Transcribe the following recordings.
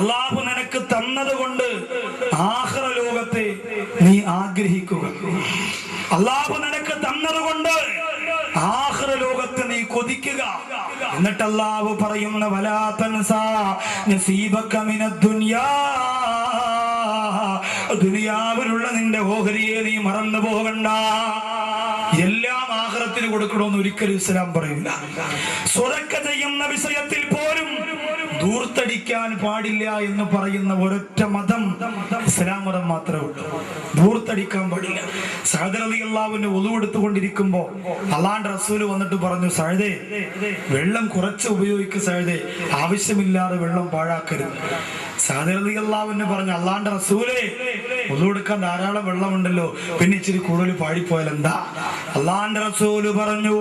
അള്ളാഹു നിനക്ക് തന്നതുകൊണ്ട് ആഖിറ ലോകത്തെ നീ ആഗ്രഹിക്കുക. അള്ളാഹു നിനക്ക് തന്നതുകൊണ്ട് ആഖിറ ലോകത്തെ നീ കൊതിക്കുക. എന്നിട്ട് അള്ളാഹു പറയുന്ന വലാ തൻസാ നസീബക മിനദ് ദുനിയാ, ദുനിയാവിലുള്ള നിന്റെ ഓഹരിയെ നീ മറന്നു പോകണ്ട. എല്ലാം ആഖിറത്തിന് കൊടുക്കണമെന്ന് ഒരിക്കലും ഇസ്ലാം പറയില്ല. സ്വതക്ക ചെയ്യുന്ന വിഷയത്തിൽ പോലും ധൂർത്തടിക്കാൻ പാടില്ല എന്ന് പറയുന്ന ഒരൊറ്റ മതം ഇസ്ലാം മതം മാത്രമേ ഉള്ളൂ. ധൂർത്തടിക്കാൻ പാടില്ല. സഅദ് റളിയല്ലാഹുവിന്റെ വുളു എടുത്തുകൊണ്ടിരിക്കുമ്പോ അല്ലാഹുവിന്റെ റസൂൽ വന്നിട്ട് പറഞ്ഞു, സഅദേ വെള്ളം കുറച്ച് ഉപയോഗിക്കുക, സഅദേ ആവശ്യമില്ലാതെ വെള്ളം പാഴാക്കരുത്. സഅദ് റളിയല്ലാഹു പറഞ്ഞു, അല്ലാഹുവിന്റെ റസൂലേ വുളു എടുക്കാൻ ധാരാളം വെള്ളമുണ്ടല്ലോ, പിന്നെ ഇച്ചിരി കൂടുതൽ പാഴിപ്പോയാൽ എന്താ? അല്ലാഹുവിന്റെ റസൂൽ പറഞ്ഞു,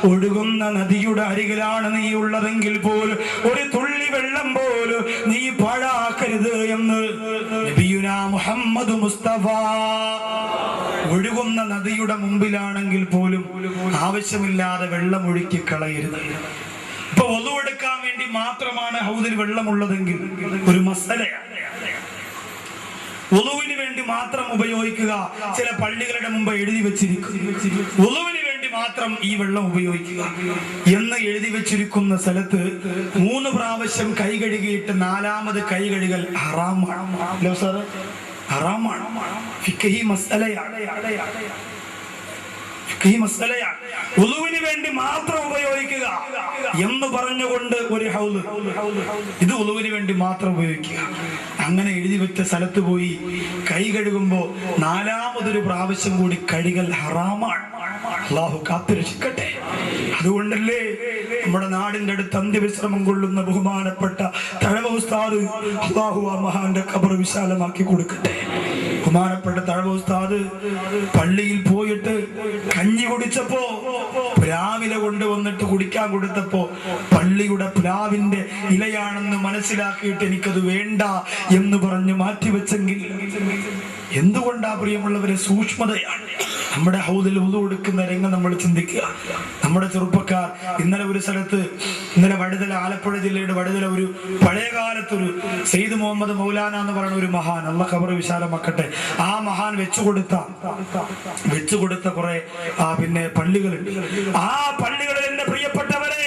ഒഴുകുന്ന നദിയുടെ അരികിലാണ് നീ ഉള്ളതെങ്കിൽ പോലും ഒരു തുള്ളി വെള്ളം പോലും നീ പാഴാക്കരുത് എന്ന് നബിയുനാ മുഹമ്മദ് മുസ്തഫ. ഒഴുകുന്ന നദിയുടെ മുമ്പിലാണെങ്കിൽ പോലും ആവശ്യമില്ലാതെ വെള്ളം ഒഴുക്കി കളയരുത്. ഇപ്പൊ വുളു എടുക്കാൻ വേണ്ടി മാത്രമാണ് ഹൗദിൽ വെള്ളമുള്ളതെങ്കിൽ ഒരു മസലയാണ്. വുളുവിന് വേണ്ടി മാത്രം ഉപയോഗിക്കുക. ചില പള്ളികളുടെ മുമ്പ് എഴുതി വെച്ചിരിക്കും, വുളുവിന് വേണ്ടി മാത്രം ഈ വെള്ളം ഉപയോഗിക്കുക എന്ന് എഴുതി വെച്ചിരിക്കുന്ന സ്ഥലത്ത് 3 പ്രാവശ്യം കൈ കഴുകിയിട്ട് 4ാമത് കൈ കഴുകൽ ഹറാമാണ്. ഹറാമാണ്. ഫിഖ്ഹി മസ്അലയാണ്. വുളുവിന് വേണ്ടി മാത്രം ഉപയോഗിക്കുക എന്ന് പറഞ്ഞുകൊണ്ട് ഒരു ഹൗദ്, ഇത് വുളുവിന് വേണ്ടി മാത്രം ഉപയോഗിക്കുക. അങ്ങനെ എഴുതി വെച്ച സ്ഥലത്ത് പോയി കൈ കഴുകുമ്പോ 4ാമതൊരു പ്രാവശ്യം കൂടി കഴുകൽ ഹറാമാണ്. അല്ലാഹു കാത്തുരക്ഷിക്കട്ടെ. അതുകൊണ്ടല്ലേ നമ്മുടെ നാടിന്റെ അടുത്ത് അന്ത്യവിശ്രമം കൊള്ളുന്ന ബഹുമാനപ്പെട്ട തഴവ ഉസ്താദ്, അല്ലാഹു ആ മഹാന്റെ ഖബർ വിശാലമാക്കി കൊടുക്കട്ടെ. ബഹുമാനപ്പെട്ട തഴവ ഉസ്താദ് പള്ളിയിൽ പോയിട്ട് കഞ്ഞി കുടിച്ചപ്പോ, പ്ലാവില കൊണ്ടുവന്നിട്ട് കുടിക്കാൻ കൊടുത്തപ്പോ പള്ളിയുടെ പ്ലാവിന്റെ ഇലയാണെന്ന് മനസ്സിലാക്കിയിട്ട് എനിക്കത് വേണ്ട എന്ന് പറഞ്ഞ് മാറ്റിവെച്ചെങ്കിൽ എന്തുകൊണ്ടാ പ്രിയമുള്ളവരെ? സൂക്ഷ്മതയാണ്. നമ്മുടെ ഹൗദിൽ വുളു എടുക്കുന്ന രംഗം നമ്മൾ ചിന്തിക്കുക. നമ്മുടെ ചെറുപ്പക്കാർ ഇന്നലെ ഒരു സ്ഥലത്ത്, ഇന്നലെ വടുതല, ആലപ്പുഴ ജില്ലയുടെ വടുതല, ഒരു പഴയകാലത്തൊരു സെയ്ദ് മുഹമ്മദ് മൗലാന എന്ന് പറയുന്ന ഒരു മഹാൻ, അല്ലാഹു ഖബർ വിശാലമാക്കട്ടെ, ആ മഹാൻ വെച്ചുകൊടുത്ത കുറെ പിന്നെ പള്ളികളുണ്ട്. ആ പള്ളികളിൽ എന്റെ പ്രിയപ്പെട്ടവരെ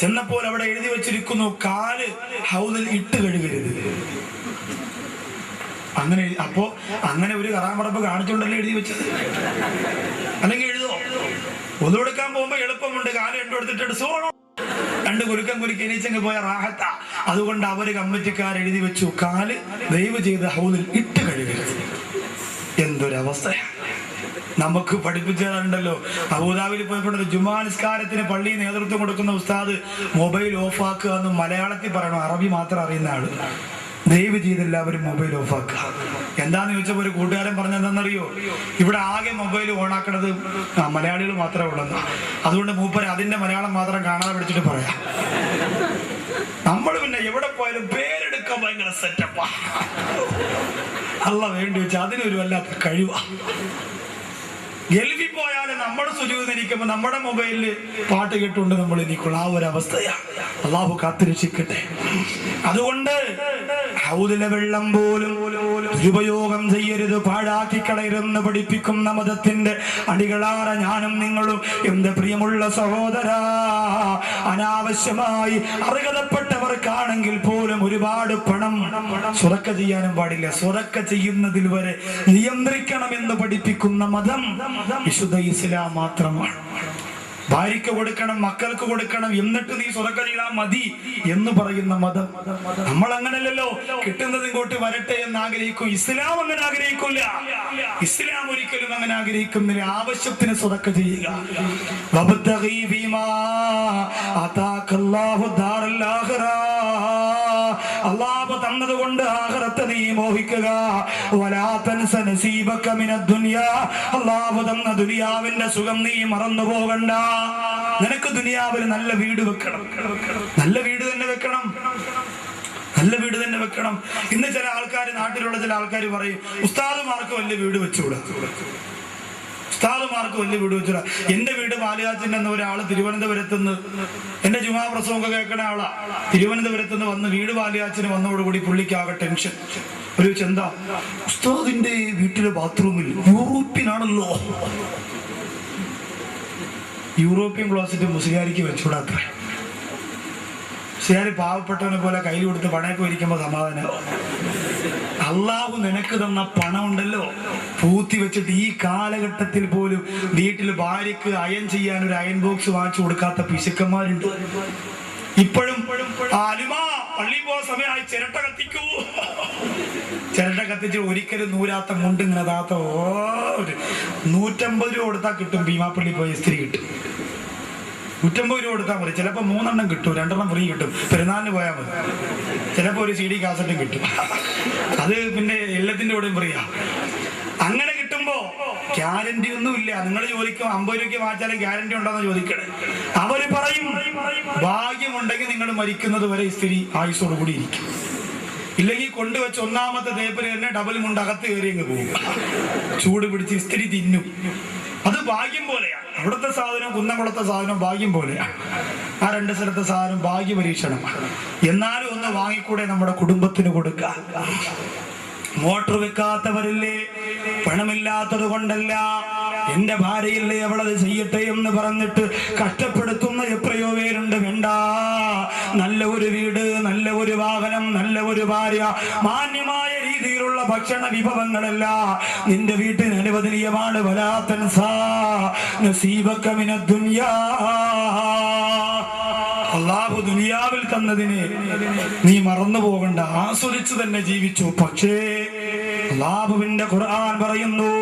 ചെന്നപ്പോൾ അവിടെ എഴുതി വെച്ചിരിക്കുന്നു, കാല് ഹൗദിൽ ഇട്ട് കഴുകരുത്. അങ്ങനെ ഒരു കറാമറപ്പ് കാണിച്ചുകൊണ്ടല്ലേ എഴുതി വെച്ചത്? അല്ലെങ്കിൽ എഴുതോ? വുളു എടുക്കാൻ പോകുമ്പോ എളുപ്പമുണ്ട്, കാല് 2 എടുത്തിട്ട് സോണോ 2 കുലുക്കം കുലുക്കി എണീച്ചെങ്കിൽ പോയ റാഹത്ത. അതുകൊണ്ട് അവര് കമ്മിറ്റിക്കാർ എഴുതി വെച്ചു, കാല് ദയവ് ചെയ്ത് ഹൗദിൽ ഇട്ട് കഴുകരുത്. എന്തൊരവസ്ഥയാണ്! നമുക്ക് പഠിപ്പിച്ചതുണ്ടല്ലോ, അബൂദാബിയിൽ പോയപ്പോൾ ജുമാ നിസ്കാരത്തിന് പള്ളിയിൽ നേതൃത്വം കൊടുക്കുന്ന ഉസ്താദ് മൊബൈൽ ഓഫാക്കുക എന്ന് മലയാളത്തിൽ പറയണം, അറബി മാത്രം അറിയുന്ന ആള്. ദയവ് ചെയ്ത് എല്ലാവരും മൊബൈൽ ഓഫാക്കുക. എന്താന്ന് ചോദിച്ചപ്പോൾ ഒരു കൂട്ടുകാരൻ പറഞ്ഞെന്താണെന്നറിയോ? ഇവിടെ ആകെ മൊബൈൽ ഓണാക്കണത് മലയാളികൾ മാത്രമേ ഉള്ളെന്ന്. അതുകൊണ്ട് മൂപ്പര് അതിന്റെ മലയാളം മാത്രം കാണാതെ പിടിച്ചിട്ട് പറയാം. നമ്മൾ പിന്നെ എവിടെ പോയാലും പേരെടുക്കാൻ ഭയങ്കര സെറ്റപ്പാ. അല്ലാഹ് വേണ്ടി വെച്ചാൽ അതിനൊരു വല്ലാത്ത കഴിവാ. ഗൾഫിൽ പോയാലും നമ്മൾ സുജൂദിരിക്കുമ്പോ നമ്മുടെ മൊബൈലില് പാട്ട് കേട്ടുകൊണ്ട് നമ്മൾ എനിക്കുള്ള ആ ഒരു അവസ്ഥയാണ്. അല്ലാഹു കാത്തുരക്ഷിക്കട്ടെ. അതുകൊണ്ട് ഹൗദിലെ വെള്ളം പോലും ഉപയോഗം ചെയ്യരുത്, പാഴാക്കി കളയരുതെന്ന് പഠിപ്പിക്കുന്ന മതത്തിന്റെ അടികളാറ ഞാനും നിങ്ങളും. എന്റെ പ്രിയമുള്ള സഹോദരാ, അനാവശ്യമായി അർഹതപ്പെട്ടവർക്കാണെങ്കിൽ പോലും ഒരുപാട് പണം സ്വതക്ക ചെയ്യാനും പാടില്ല. സ്വതക്ക ചെയ്യുന്നതിൽ വരെ നിയന്ത്രിക്കണമെന്ന് പഠിപ്പിക്കുന്ന മതം വിശുദ്ധ ഇസ്ലാം മാത്രമാണ്. ഭാര്യയ്ക്ക് കൊടുക്കണം, മക്കൾക്ക് കൊടുക്കണം, എന്നിട്ട് നീ സ്വതക്ക ചെയ്താൽ മതി എന്ന് പറയുന്ന മതം. നമ്മൾ അങ്ങനല്ലല്ലോ, കിട്ടുന്നത് ഇങ്ങോട്ട് വരട്ടെ എന്ന് ആഗ്രഹിക്കും. ഇസ്ലാം അങ്ങനെ ആഗ്രഹിക്കില്ല. ഇസ്ലാം ഒരിക്കലും അങ്ങനെ ആഗ്രഹിക്കുന്നില്ല. ആവശ്യത്തിന് സ്വതക്ക ചെയ്യുക. അല്ലാഹു തന്നതുകൊണ്ട് ആഖിറത്തെ നീ മോഹിക്കുക. അല്ലാഹു തന്ന ദുനിയാവിന്റെ സുഖം നീ മറന്നു പോകണ്ട. നിനക്ക് ദുനിയാവിൽ നല്ല വീട് വെക്കണം, നല്ല വീട് തന്നെ വെക്കണം, നല്ല വീട് തന്നെ വെക്കണം. ഇന്ന് ചില ആൾക്കാർ, നാട്ടിലുള്ള ചില ആൾക്കാർ പറയും, ഉസ്താദുമാർക്ക് വലിയ വീട് വെച്ചുകൂടാ. ഉസ്താദുമാർക്ക് വലിയ വീട് വെച്ചില്ല. എന്റെ വീട് പാലുകാച്ചൻ എന്ന ഒരാള് തിരുവനന്തപുരത്തുനിന്ന്, എന്റെ ജുമാ പ്രസവമൊക്കെ കേൾക്കണ ആളാ, തിരുവനന്തപുരത്തുനിന്ന് വന്ന് വീട് പാലുകാച്ചിന് വന്നതോടുകൂടി പുള്ളിക്കാകെ ടെൻഷൻ. ഒരു ചെന്ത, ഉസ്താദിന്റെ വീട്ടിലെ ബാത്റൂമിൽ യൂറോപ്യനാണല്ലോ. യൂറോപ്യൻ ക്ലോസറ്റ് മുസ്ലിയാരിക്ക് വെച്ചുകൂടാത്ര. മുസ്ലിയാർ പാവപ്പെട്ടവനെ പോലെ കയ്യിൽ കൊടുത്ത് പണയൊക്കെ ഇരിക്കുമ്പോ സമാധാനം. അള്ളാഹു നിനക്ക് തന്ന പണം ഉണ്ടല്ലോ, പൂത്തി വെച്ചിട്ട് ഈ കാലഘട്ടത്തിൽ പോലും വീട്ടിൽ ഭാര്യക്ക് അയൺ ചെയ്യാൻ ഒരു അയൺ ബോക്സ് വാങ്ങിച്ചു കൊടുക്കാത്ത പിശുക്കന്മാരുണ്ട്. ഇപ്പോഴും അലുമാ പള്ളി പോയ സമയമായി ചിരട്ട കത്തിക്കൂ, ചിരട്ട കത്തിച്ച് ഒരിക്കലും നൂരാത്ത മുണ്ട് ഇങ്ങനെ താത്ത 150 രൂപ കൊടുത്താൽ കിട്ടും. ഭീമാപ്പള്ളി പോയ സ്ത്രീ കിട്ടും. 150 രൂപ കൊടുത്താൽ മതി. ചിലപ്പോൾ 3 എണ്ണം കിട്ടും, 2 എണ്ണം ഫ്രീ കിട്ടും. പെരുന്നാളിന് പോയാൽ മതി. ചിലപ്പോൾ ഒരു CD കാസറ്റും കിട്ടും. അത് പിന്നെ എല്ലാത്തിന്റെ കൂടെയും ഫ്രീയാ. അങ്ങനെ കിട്ടുമ്പോ ഗ്യാരണ്ടി ഒന്നുമില്ല. നിങ്ങൾ ചോദിക്കും 50 രൂപയ്ക്ക് വാങ്ങിച്ചാലും ഗ്യാരണ്ടി ഉണ്ടോന്ന് ചോദിക്കണേ. അവര് പറയും ഭാഗ്യമുണ്ടെങ്കിൽ നിങ്ങൾ മരിക്കുന്നത് വരെ സ്ത്രീ ആയുസോട് കൂടി ഇരിക്കും. ഇല്ലെങ്കിൽ കൊണ്ടുവച്ച് ഒന്നാമത്തെ തേപ്പിൽ തന്നെ ഡബിൾ മുണ്ട് അകത്ത് കയറി അങ്ങ് പോകും. ചൂട് പിടിച്ച് സ്ത്രീ തിന്നും. അത് ഭാഗ്യം പോലെയാണ്. അവിടുത്തെ സാധനം കുന്നംകുളത്തെ സാധനം ഭാഗ്യം പോലെയാണ്. ആ 2 സ്ഥലത്തെ സാധനം ഭാഗ്യ പരീക്ഷണം. എന്നാലും ഒന്ന് വാങ്ങിക്കൂടെ നമ്മുടെ കുടുംബത്തിന് കൊടുക്കാൻ. മോട്ടർ വെക്കാത്തവരില്ലേ, പണമില്ലാത്തത് കൊണ്ടല്ല, എന്റെ ഭാര്യയില്ലേ അവളത് ചെയ്യട്ടെ എന്ന് പറഞ്ഞിട്ട് കഷ്ടപ്പെടുത്തുന്ന എത്രയോ പേരുണ്ട്. വേണ്ട, നല്ല ഒരു വീട്, നല്ല ഒരു വാഹനം, നല്ല ഒരു ഭാര്യ, മാന്യമായ രീതിയിലുള്ള ഭക്ഷണ വിഭവങ്ങളല്ല നിന്റെ വീട്ടിന് അനുവദനീയമാണ്. അല്ലാഹു ദുനിയാവിൽ തന്നതിനെ നീ മറന്നു പോകണ്ട, ആസ്വദിച്ചു തന്നെ ജീവിച്ചു. പക്ഷേ അല്ലാഹുവിന്റെ ഖുർആൻ പറയുന്നു,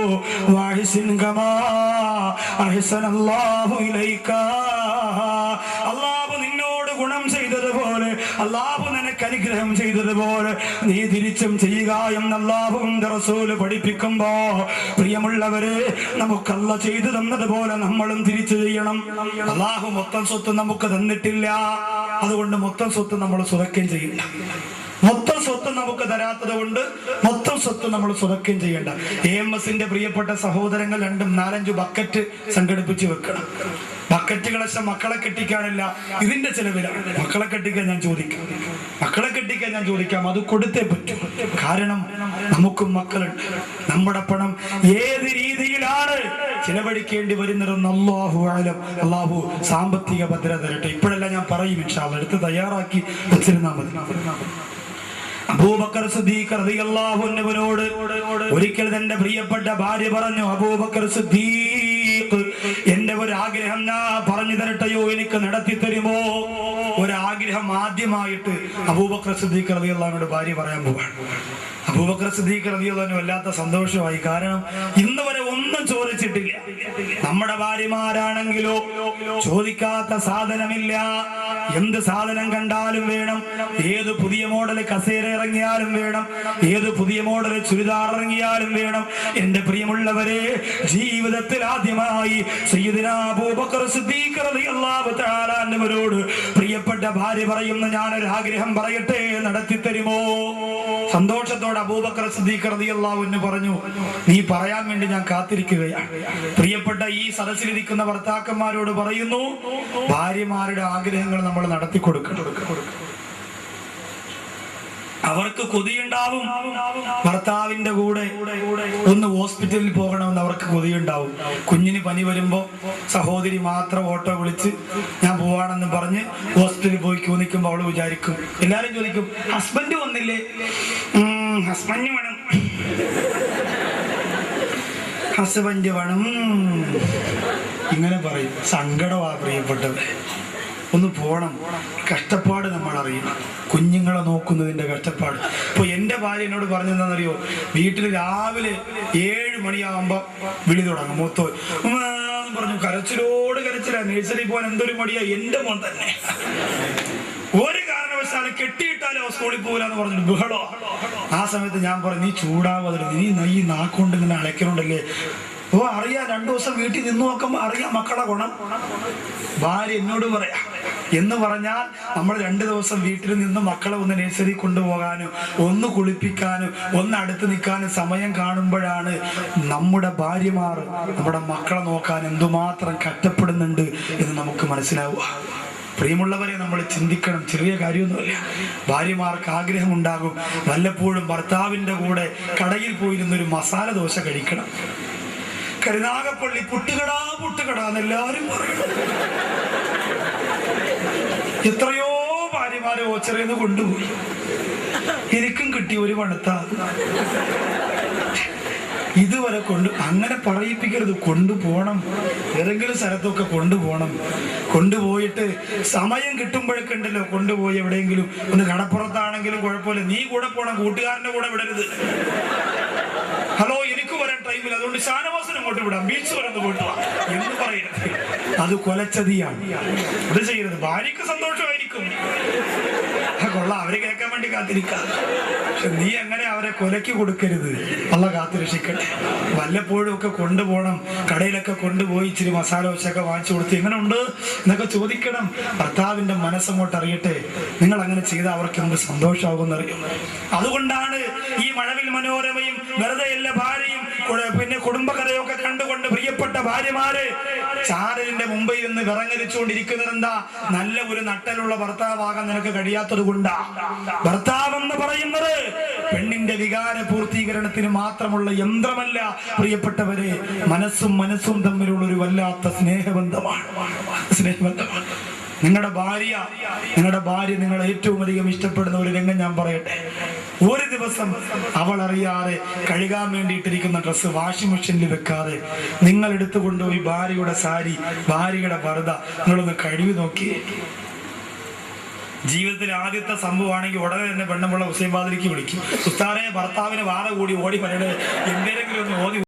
അല്ലാഹു നിന്നോട് ഗുണം ചെയ്തതുപോലെ, അല്ലാഹു നിനക്ക് അനുഗ്രഹം ചെയ്തതുപോലെ നീ തിരിച്ചും ചെയ്യുക എന്ന് അല്ലാഹുവിന്റെ റസൂല് പഠിപ്പിക്കുമ്പോ, പ്രിയമുള്ളവരെ, നമുക്ക് അല്ലാഹു ചെയ്തു തന്നതുപോലെ നമ്മളും തിരിച്ചു ചെയ്യണം. അല്ലാഹു മൊത്തം സ്വത്ത് നമുക്ക് തന്നിട്ടില്ല, അതുകൊണ്ട് മൊത്തം സ്വത്ത് നമ്മൾ സ്വതക്കം ചെയ്യണ്ട. മൊത്തം സ്വത്ത് നമുക്ക് തരാത്തത് കൊണ്ട് മൊത്തം സ്വത്ത് നമ്മൾ സ്വതക്കം ചെയ്യേണ്ട. AMSന്റെ പ്രിയപ്പെട്ട സഹോദരങ്ങൾ 2-4-5 ബക്കറ്റ് സംഘടിപ്പിച്ച് വെക്കണം. ബക്കറ്റ് കളശം മക്കളെ കെട്ടിക്കാനില്ല, ഇതിന്റെ ചെലവിലാണ്. മക്കളെ കെട്ടിക്കാൻ ഞാൻ ചോദിക്കാം, അത് കൊടുത്തേ പറ്റൂ. കാരണം നമുക്കും മക്കളുണ്ട്. നമ്മുടെ പണം ഏത് രീതിയിലാണ് ചിലവഴിക്കേണ്ടി വരുന്നതെന്ന് അല്ലാഹു അഅലം. അല്ലാഹു സാമ്പത്തിക ഭദ്രത തരട്ടെ. ഇപ്പോഴല്ല ഞാൻ പറയും, ഇൻഷാ അല്ലാഹ്. എടുത്ത് തയ്യാറാക്കി വെച്ചിരുന്നാൽ മതി. അബൂബക്കർ സിദ്ദീഖ് റളിയല്ലാഹു അൻഹുവിനോട് ഒരിക്കൽ തന്റെ പ്രിയപ്പെട്ട ഭാര്യ പറഞ്ഞു, അബൂബക്കർ സിദ്ദീഖ്, എന്റെ ഒരു ആഗ്രഹം ഞാൻ പറഞ്ഞു തരട്ടെയോ, എനിക്ക് നടത്തി തരുമോ? ഒരാഗ്രഹം ആദ്യമായിട്ട് അബൂബക്കർ സിദ്ദീഖ് റളിയല്ലാഹു അൻഹുവിനോട് ഭാര്യ പറയാൻ പോവാണ്. അബൂബക്കർ സിദ്ദീഖ് റളിയല്ലാഹു അൻഹു വല്ലാത്ത സന്തോഷമായി. കാരണം ഇന്ന് വരെ ഒന്നും ചോദിച്ചിട്ടില്ല. നമ്മുടെ ഭാര്യമാരാണെങ്കിലോ ചോദിക്കാത്ത സാധനമില്ല. എന്ത് സാധനം കണ്ടാലും വേണം. ഏത് പുതിയ മോഡൽ കസേര ഇറങ്ങിയാലും വേണം, ഏത് പുതിയ മോഡൽ ചുരിദാർ ഇറങ്ങിയാലും വേണം. എന്റെ പ്രിയമുള്ളവരെ, ജീവിതത്തിൽ ആദ്യമായി സയ്യിദുനാ അബൂബക്കർ സിദ്ദീഖ് റളിയല്ലാഹു തആല അൻഹുവിനോട് പ്രിയപ്പെട്ട ഭാര്യ പറയുന്ന, ഞാനൊരു ആഗ്രഹം പറയട്ടെ, നടത്തി തരുമോ? സന്തോഷത്തോടെ അബൂബക്കർ സിദ്ദീഖ് റളിയല്ലാഹു അൻഹു പറഞ്ഞു, നീ പറയാൻ വേണ്ടി ഞാൻ കാത്തിരിക്കുകയാണ്. പ്രിയപ്പെട്ട ഈ സദസ്സിലിരിക്കുന്ന ഭർത്താക്കന്മാരോട് പറയുന്നു, ഭാര്യമാരുടെ ആഗ്രഹങ്ങൾ നമ്മൾ നടത്തി കൊടുക്കണം. അവർക്ക് കൊതിയുണ്ടാവും ഭർത്താവിന്റെ കൂടെ ഒന്ന് ഹോസ്പിറ്റലിൽ പോകണമെന്ന്. അവർക്ക് കൊതിയുണ്ടാവും. കുഞ്ഞിന് പനി വരുമ്പോ സഹോദരി മാത്രം ഓട്ടോ വിളിച്ച് ഞാൻ പോവാണെന്ന് പറഞ്ഞ് ഹോസ്പിറ്റലിൽ പോയി ക്യൂ നിൽക്കുമ്പോൾ അവള് വിചാരിക്കും, എല്ലാരും ചോദിക്കും, ഹസ്ബൻഡ് വന്നില്ലേ? ഹസ്ബൻഡ് വേണം, ഹസ്ബൻഡ് വേണം, ഇങ്ങനെ പറയും. സങ്കടമാ പ്രിയപ്പെട്ടവരെ. ഒന്ന് പോണം. കഷ്ടപ്പാട് നമ്മൾ അറിയണം. കുഞ്ഞുങ്ങളെ നോക്കുന്നതിന്റെ കഷ്ടപ്പാട്. ഇപ്പൊ എന്റെ ഭാര്യ എന്നോട് പറഞ്ഞെന്താണെന്നറിയോ? വീട്ടിൽ രാവിലെ 7 മണിയാകുമ്പോ വിളി തുടങ്ങും. മൂത്തോ പറഞ്ഞു, കരച്ചിലോട് കരച്ചില. നഴ്സറി പോകാൻ എന്തൊരു മടിയാ. എന്റെ മോൻ തന്നെ ഒരു കാരണവശാലും കെട്ടിയിട്ടാലോ സ്കൂളിൽ പോകില്ലെന്ന് പറഞ്ഞിട്ട് ബഹളോ. ആ സമയത്ത് ഞാൻ പറഞ്ഞു, നീ ചൂടാവാതില്ല, നീ ഈ നാക്കൊണ്ട് ഇങ്ങനെ അലക്കലുണ്ടല്ലേ. ഓ അറിയാം, 2 ദിവസം വീട്ടിൽ നിന്ന് നോക്കുമ്പോ അറിയാം മക്കളെ ഗുണം. ഭാര്യ എന്നോട് പറയാ, എന്ന് പറഞ്ഞാൽ നമ്മൾ 2 ദിവസം വീട്ടിൽ നിന്ന് മക്കളെ ഒന്ന് നഴ്സറി കൊണ്ടുപോകാനും ഒന്ന് കുളിപ്പിക്കാനും ഒന്ന് അടുത്ത് നിൽക്കാനും സമയം കാണുമ്പോഴാണ് നമ്മുടെ ഭാര്യമാർ നമ്മുടെ മക്കളെ നോക്കാൻ എന്തുമാത്രം കഷ്ടപ്പെടുന്നുണ്ട് എന്ന് നമുക്ക് മനസ്സിലാവുക. പ്രിയമുള്ളവരെ, നമ്മൾ ചിന്തിക്കണം. ചെറിയ കാര്യമൊന്നുമില്ല. ഭാര്യമാർക്ക് ആഗ്രഹമുണ്ടാകും വല്ലപ്പോഴും ഭർത്താവിന്റെ കൂടെ കടയിൽ പോയിരുന്നൊരു മസാല ദോശ കഴിക്കണം. കരുനാഗപ്പള്ളി പുട്ടുകടാന്ന് എല്ലാവരും പറയണം. എത്രയോ ഭാര്യമാരെ ഓച്ചറേന്ന് കൊണ്ടുപോയി. എനിക്കും കിട്ടി ഒരു പണത്താ. ഇതുവരെ അങ്ങനെ പറയിപ്പിക്കരുത്. കൊണ്ടുപോകണം, ഏതെങ്കിലും സ്ഥലത്തൊക്കെ കൊണ്ടുപോകണം. കൊണ്ടുപോയിട്ട് സമയം കിട്ടുമ്പോഴൊക്കെ ഉണ്ടല്ലോ, കൊണ്ടുപോയി എവിടെയെങ്കിലും ഒന്ന് കടപ്പുറത്താണെങ്കിലും കുഴപ്പമില്ല, നീ കൂടെ പോകണം, കൂട്ടുകാരന്റെ കൂടെ വിടരുത്. ഹലോ, എനിക്ക് വരാൻ ടൈമിൽ, അതുകൊണ്ട് ഷാനവാസിനെ അങ്ങോട്ട് വിടാം, ബീച്ച് വരെ ഒന്ന് പോയിട്ട് വാ എന്ന് പറയരുത്. അത് കൊലച്ചതിയാണ്. അത് ചെയ്യരുത്. ഭാര്യക്ക് സന്തോഷമായിരിക്കും, കൊള്ളാം, അവര് കേൾക്കാൻ വേണ്ടി കാത്തിരിക്കാം. പക്ഷെ നീ അങ്ങനെ അവരെ കൊലയ്ക്ക് കൊടുക്കരുത്. അള്ള കാത്തുരക്ഷിക്കട്ടെ. വല്ലപ്പോഴും ഒക്കെ കൊണ്ടുപോകണം. കടയിലൊക്കെ കൊണ്ടുപോയി ഇച്ചിരി മസാല ദോശയൊക്കെ വാങ്ങിച്ചു കൊടുത്ത് എങ്ങനെ ഉണ്ട് എന്നൊക്കെ ചോദിക്കണം. ഭർത്താവിന്റെ മനസ്സങ്ങോട്ട് അറിയട്ടെ. നിങ്ങൾ അങ്ങനെ ചെയ്താൽ അവർക്ക് എന്ത് സന്തോഷമാകുമെന്നറിയും. അതുകൊണ്ടാണ് ഈ മഴവിൽ മനോരമയും വെറുതെ എല്ലാ ഭാര്യയും പിന്നെ കുടുംബകഥയൊക്കെ കണ്ടുകൊണ്ട് പ്രിയപ്പെട്ട ഭാര്യമാര് ചാനലിന്റെ മുമ്പിൽ നിന്ന് വിറങ്ങലിച്ചുകൊണ്ടിരിക്കുന്നത് എന്താ? നല്ല ഒരു നട്ടലുള്ള ഭർത്താവാകാൻ നിനക്ക് കഴിയാത്തത് കൊണ്ടാ. ഭർത്താവ് എന്ന് പറയുന്നത് പെണ്ണിന്റെ വികാര പൂർത്തീകരണത്തിന് മാത്രമുള്ള യന്ത്രമല്ല പ്രിയപ്പെട്ടവരെ. മനസ്സും തമ്മിലുള്ള ഒരു വല്ലാത്ത സ്നേഹബന്ധമാണ്. നിങ്ങളുടെ ഭാര്യ നിങ്ങളെ ഏറ്റവും അധികം ഇഷ്ടപ്പെടുന്ന ഒരു രംഗം ഞാൻ പറയട്ടെ. ഒരു ദിവസം അവൾ അറിയാതെ കഴുകാൻ വേണ്ടിയിട്ടിരിക്കുന്ന ഡ്രസ്സ് വാഷിംഗ് മെഷീനിൽ വെക്കാതെ നിങ്ങൾ എടുത്തുകൊണ്ടുപോയി ഭാര്യയുടെ സാരി, ഭാര്യയുടെ പർദ്ദ നിങ്ങളൊന്ന് കഴുകി നോക്കി. ജീവിതത്തിൽ ആദ്യത്തെ സംഭവമാണെങ്കിൽ ഉടനെ തന്നെ പെണ്ണുമുള്ള ഹുസൈൻ ബാദലിക്ക് വിളിക്കും. ഉസ്താദെ, ഭർത്താവിന് വാറ കൂടി ഓടി പറയണേ, എന്തെങ്കിലും ഒന്ന് ഓതി